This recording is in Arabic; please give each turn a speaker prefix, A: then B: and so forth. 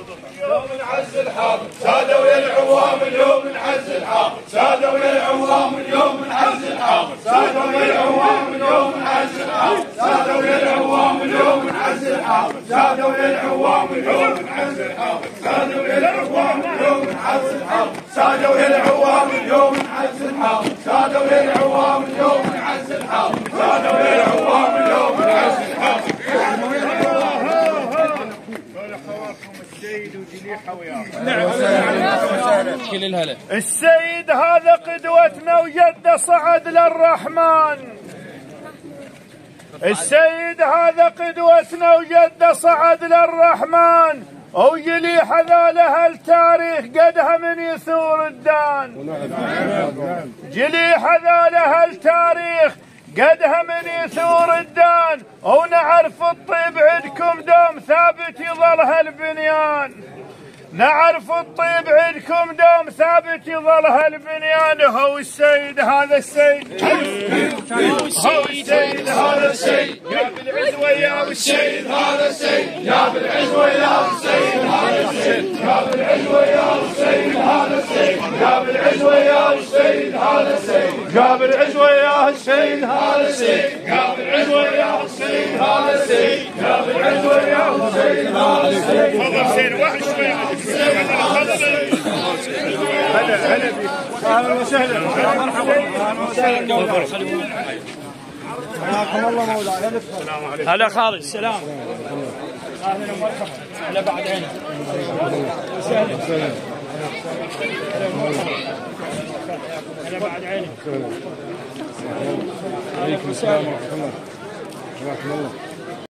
A: اليوم نعز الحاضر سادوا يا العوام اليوم نعز الحاضر سادوا يا العوام اليوم نعز الحاضر سادوا يا العوام اليوم نعز الحاضر سادوا يا العوام اليوم نعز الحاضر سادوا يا العوام اليوم نعز الحاضر سادوا يا العوام اليوم نعز الحاضر سادوا يا العوام اليوم نعز الحاضر سادوا يا العوام اليوم نعز الحاضر سادوا يا العوام اليوم نعز الحاضر. السيد وجليحه وياه. كل الهلا.
B: السيد هذا قدوتنا وجده صعد للرحمن. السيد هذا قدوتنا وجده صعد للرحمن وجليحه ذا له التاريخ قدها من يثور الدان. جليحه ذا له التاريخ قدها من يثور الدان ونعرف الطيب عندكم دوم ثابت يظل هالبنيان. نعرف الطيب عندكم دوم ثابت يظل هالبنيان. هو السيد هذا السيد هو السيد هذا السيد يا بالعزوة يا السيد هذا السيد يا بالعزوة يا السيد هذا السيد يا بالعزوة يا السيد هذا السيد يا بالعزوة يا السيد هذا السيد يا بالعزوة يا السيد هذا السيد يا بالعزوة يا السيد هذا السيد يا بالعزوة يا السيد هذا السيد. تفضل سيد واحد شوي. هلا بك. اهلا وسهلا. مرحبا. اهلا وسهلا. حياكم الله مولاي. السلام عليكم. هلا خالد. السلام. اهلا ومرحبا. هلا بعد عينك. سهلا. هلا بعد عينك.
C: عليكم السلام ورحمه الله. حياكم الله.